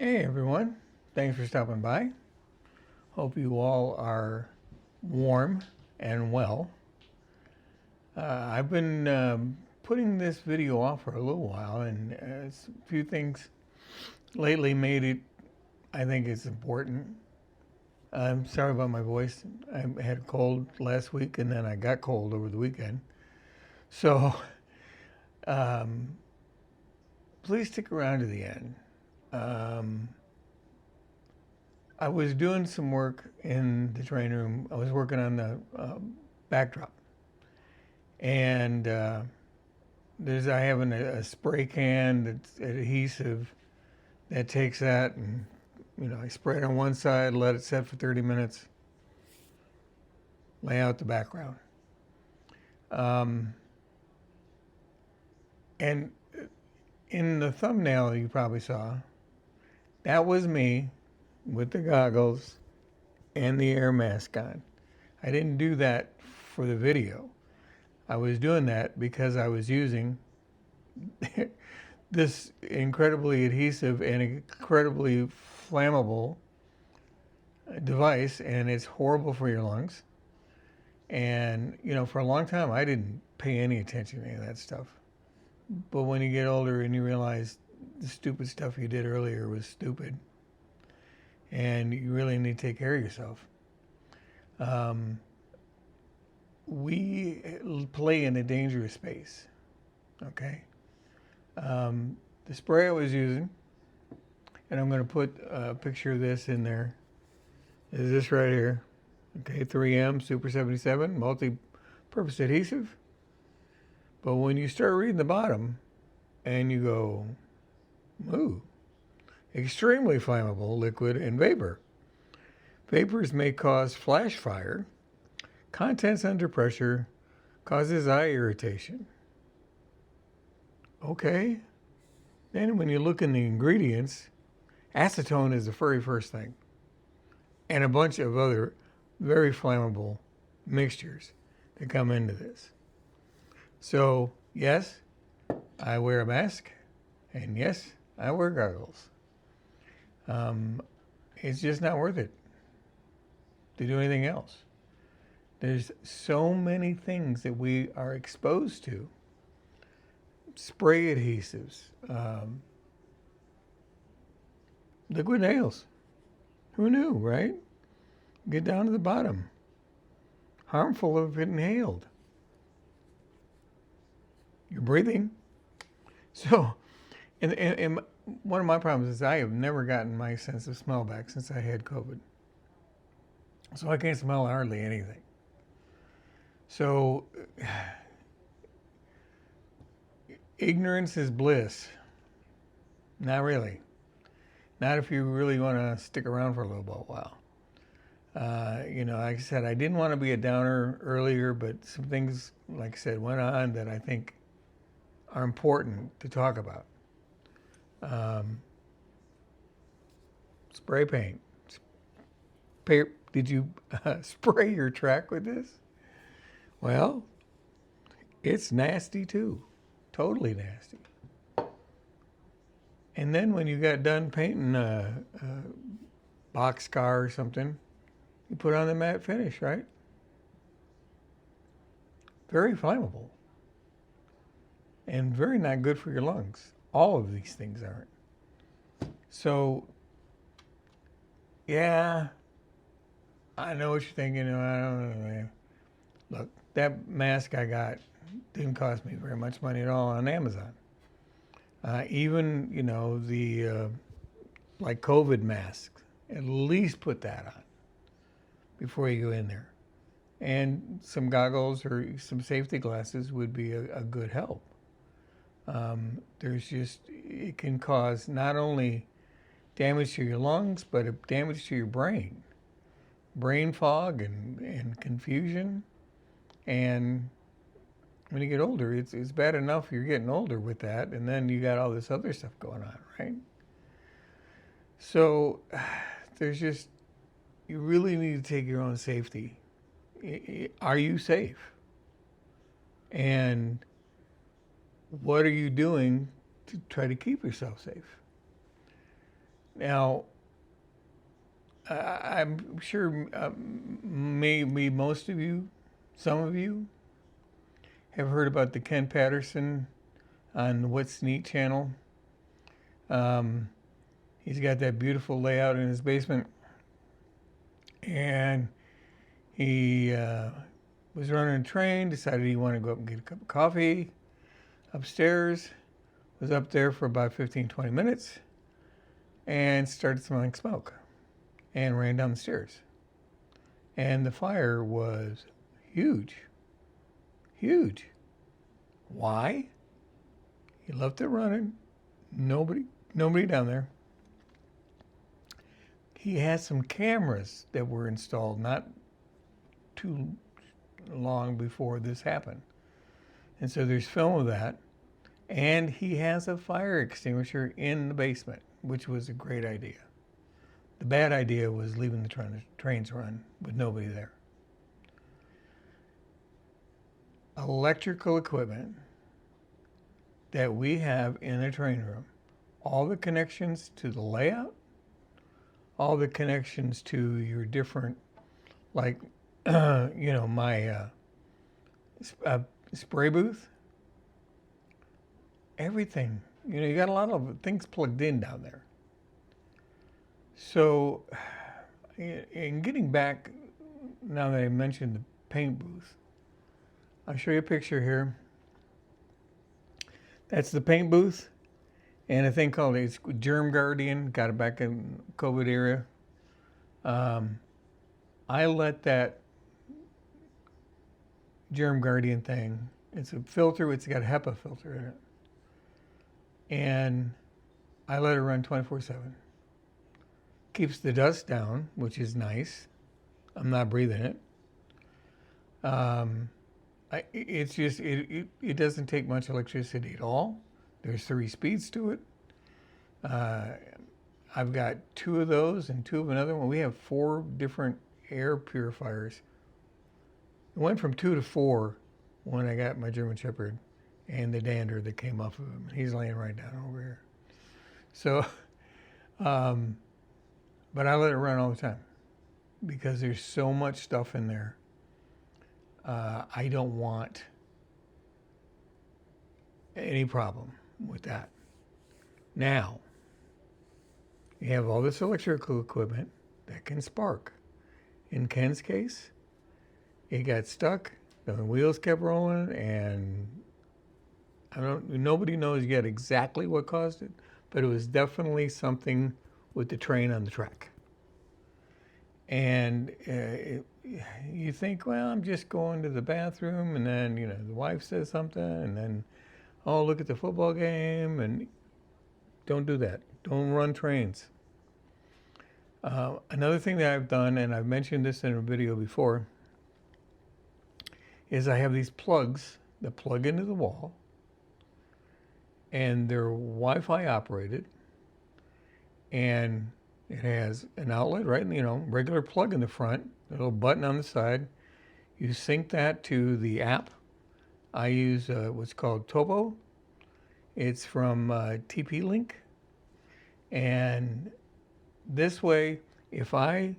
Hey everyone, thanks for stopping by. Hope you all are warm and well. I've been putting this video off for a little while, and a few things lately made it, I think it's important. I'm sorry about my voice. I had a cold last week, and then I got cold over the weekend. So um, please stick around to the end. Um, I was doing some work in the training room. I was working on the backdrop, and I have a spray can that's adhesive that takes that, and I spray it on one side, let it set for 30 minutes, lay out the background, um, and in the thumbnail you probably saw, that was me with the goggles and the air mask on. I didn't do that for the video. I was doing that because I was using this incredibly adhesive and incredibly flammable device, and it's horrible for your lungs. And, for a long time, I didn't pay any attention to any of that stuff. But when you get older and you realize the stupid stuff you did earlier was stupid, and you really need to take care of yourself. We play in a dangerous space, okay? The spray I was using, and I'm going to put a picture of this in there, is this right here. Okay, 3M Super 77 multi-purpose adhesive. But when you start reading the bottom and you go, ooh, extremely flammable liquid and vapor. Vapors may cause flash fire. Contents under pressure causes eye irritation. Okay. Then when you look in the ingredients, acetone is the very first thing, and a bunch of other very flammable mixtures that come into this. So, yes, I wear a mask, and yes, I wear goggles. It's just not worth it to do anything else. There's so many things that we are exposed to. Spray adhesives, liquid nails. Who knew, right? Get down to the bottom. Harmful if inhaled. You're breathing. So, and one of my problems is I have never gotten my sense of smell back since I had COVID. So I can't smell hardly anything. So, ignorance is bliss. Not really. Not if you really want to stick around for a little while. Like I said, I didn't want to be a downer earlier, but some things, like I said, went on that I think are important to talk about. Spray paint. Did you spray your track with this? Well, it's nasty too. Totally nasty. And then when you got done painting a boxcar or something, you put on the matte finish, right? Very flammable. And very not good for your lungs. All of these things aren't. So, yeah, I know what you're thinking. I don't know. Look, that mask I got didn't cost me very much money at all on Amazon. Even, the like COVID masks, at least put that on before you go in there. And some goggles or some safety glasses would be a good help. It can cause not only damage to your lungs, but damage to your brain fog and confusion. And when you get older, it's bad enough you're getting older with that, and then you got all this other stuff going on, right? So you really need to take your own safety. Are you safe? And what are you doing to try to keep yourself safe? Now, I'm sure maybe most of you, some of you, have heard about the Ken Patterson on the What's Neat channel. He's got that beautiful layout in his basement, and he was running a train, decided he wanted to go up and get a cup of coffee upstairs, was up there for about 15-20 minutes, and started smelling smoke, and ran down the stairs. And the fire was huge. Huge. Why? He left it running. Nobody down there. He had some cameras that were installed not too long before this happened. And so there's film of that. And he has a fire extinguisher in the basement, which was a great idea. The bad idea was leaving the trains run with nobody there. Electrical equipment that we have in a train room, all the connections to the layout, all the connections to your different, like, my spray booth, everything. You got a lot of things plugged in down there. So, in getting back, now that I mentioned the paint booth, I'll show you a picture here. That's the paint booth, and a thing called it's Germ Guardian. Got it back in COVID era. I let that Germ Guardian thing. It's a filter. It's got a HEPA filter in it, and I let it run 24/7. Keeps the dust down, which is nice. I'm not breathing it. It's just it doesn't take much electricity at all. There's 3 speeds to it. I've got 2 of those and 2 of another one. We have 4 different air purifiers. It went from 2 to 4 when I got my German Shepherd and the dander that came off of him. He's laying right down over here. So, but I let it run all the time because there's so much stuff in there. I don't want any problem with that. Now, you have all this electrical equipment that can spark. In Ken's case, it got stuck, the wheels kept rolling, and nobody knows yet exactly what caused it, but it was definitely something with the train on the track. And you think, well, I'm just going to the bathroom, and then, the wife says something, and then, oh, look at the football game, and don't do that. Don't run trains. Another thing that I've done, and I've mentioned this in a video before, is I have these plugs that plug into the wall, and they're Wi-Fi operated, and it has an outlet, right? Regular plug in the front, a little button on the side. You sync that to the app. I use what's called Topo. It's from TP-Link. And this way, if I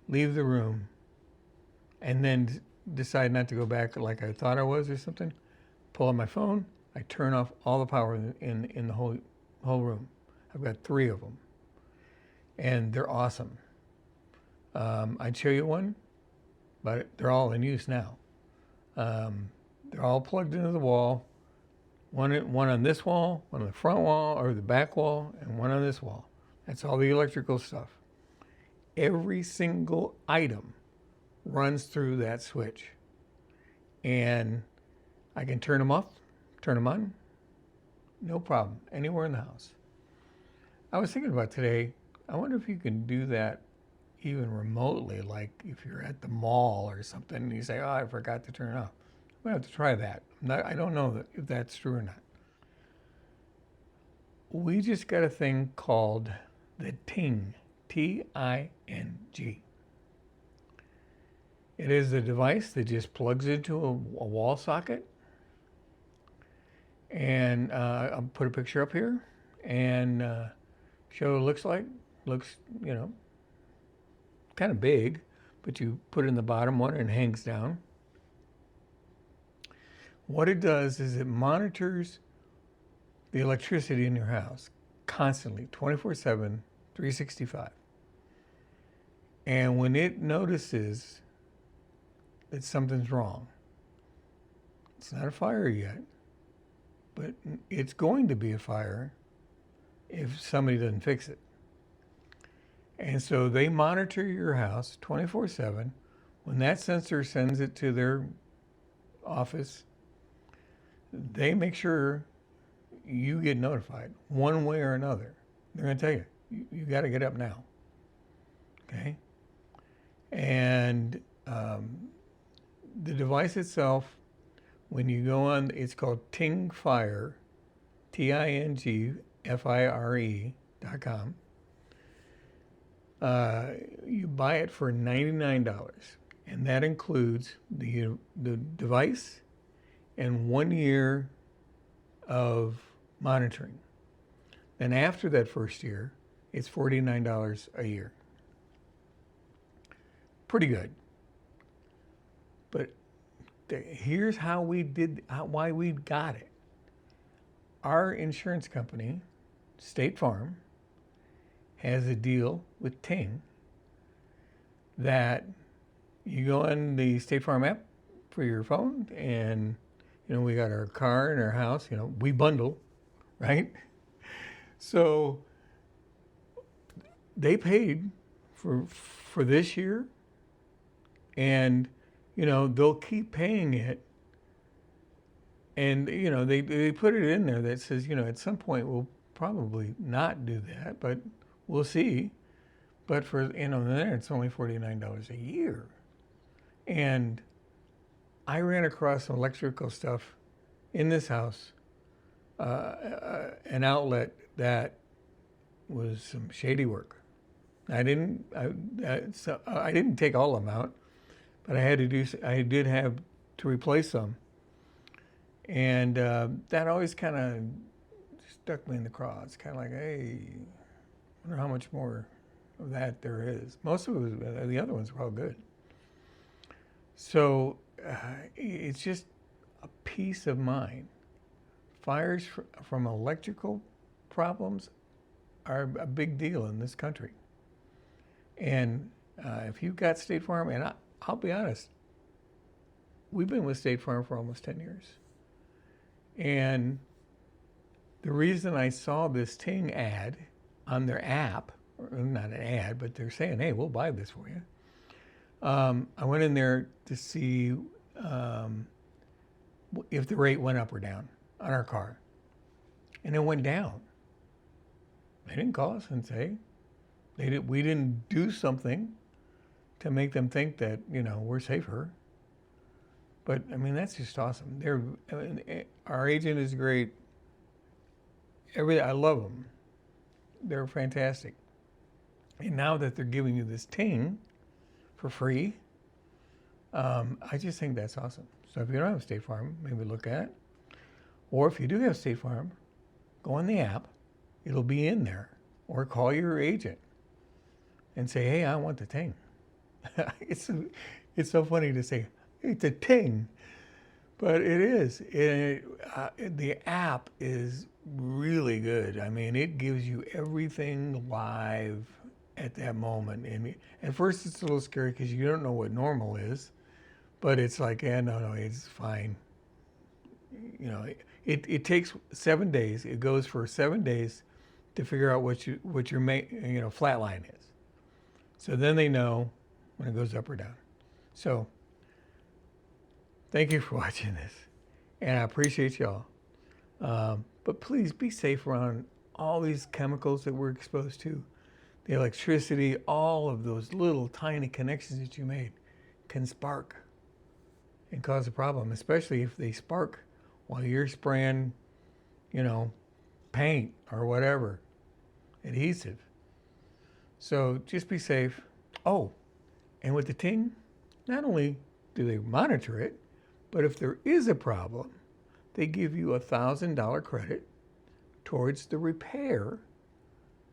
leave the room and then decide not to go back like I thought I was or something, pull out my phone, I turn off all the power in the whole room. I've got 3 of them. And they're awesome. I'd show you one, but they're all in use now. They're all plugged into the wall. One on this wall, one on the front wall or the back wall, and one on this wall. That's all the electrical stuff. Every single item runs through that switch. And I can turn them off, turn them on, no problem, anywhere in the house. I was thinking about today, I wonder if you can do that even remotely, like if you're at the mall or something and you say, oh, I forgot to turn it off. I'm going to have to try that. I don't know if that's true or not. We just got a thing called the Ting, T-I-N-G. It is a device that just plugs into a wall socket. And I'll put a picture up here and show what it looks like. Looks, kind of big, but you put it in the bottom one and it hangs down. What it does is it monitors the electricity in your house constantly, 24/7, 365. And when it notices that something's wrong, it's not a fire yet, but it's going to be a fire if somebody doesn't fix it. And so they monitor your house 24/7. When that sensor sends it to their office, they make sure you get notified one way or another. They're going to tell you got to get up now. Okay? And the device itself, when you go on, it's called Ting Fire, TINGFIRE.com. You buy it for $99, and that includes the device and 1 year of monitoring. Then after that first year, it's $49 a year. Pretty good. But here's how why we got it. Our insurance company, State Farm, has a deal with Ting that you go on the State Farm app for your phone, and we got our car and our house, we bundle, right? So they paid for this year, and they'll keep paying it. And they put it in there that says, at some point we'll probably not do that, but we'll see. But for then it's only $49 a year. And I ran across some electrical stuff in this house, an outlet that was some shady work. I didn't take all of them out, but I did have to replace some. And that always kind of stuck me in the craw. It's kind of like, hey, I wonder how much more of that there is. Most of it was, the other ones were all good. So it's just a peace of mind. Fires from electrical problems are a big deal in this country. And if you've got State Farm, and I'll be honest, we've been with State Farm for almost 10 years. And the reason I saw this Ting ad on their app, or not an ad, but they're saying, hey, we'll buy this for you. I went in there to see if the rate went up or down on our car. And it went down. They didn't call us and say, we didn't do something to make them think that, we're safer. But that's just awesome. Our agent is great. I love them. They're fantastic. And now that they're giving you this Ting for free, I just think that's awesome. So if you don't have State Farm, maybe look at it. Or if you do have State Farm, go on the app. It'll be in there. Or call your agent and say, hey, I want the Ting. It's so funny to say, it's a Ting. But it is. The app is really good. It gives you everything live at that moment. And at first it's a little scary because you don't know what normal is. But it's like, no, it's fine. It takes 7 days. It goes for 7 days to figure out what your flat line is. So then they know when it goes up or down. So thank you for watching this, and I appreciate y'all. But please be safe around all these chemicals that we're exposed to. The electricity, all of those little tiny connections that you made can spark and cause a problem, especially if they spark while you're spraying, paint or whatever, adhesive. So just be safe. Oh, and with the Ting, not only do they monitor it, but if there is a problem, they give you $1,000 credit towards the repair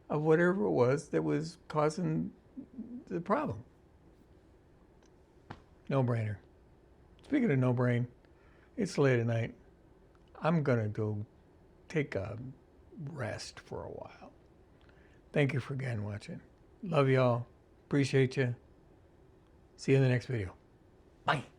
of whatever it was that was causing the problem. No brainer. Speaking of no brain, it's late at night. I'm going to go take a rest for a while. Thank you for again watching. Love y'all. Appreciate you. See you in the next video. Bye.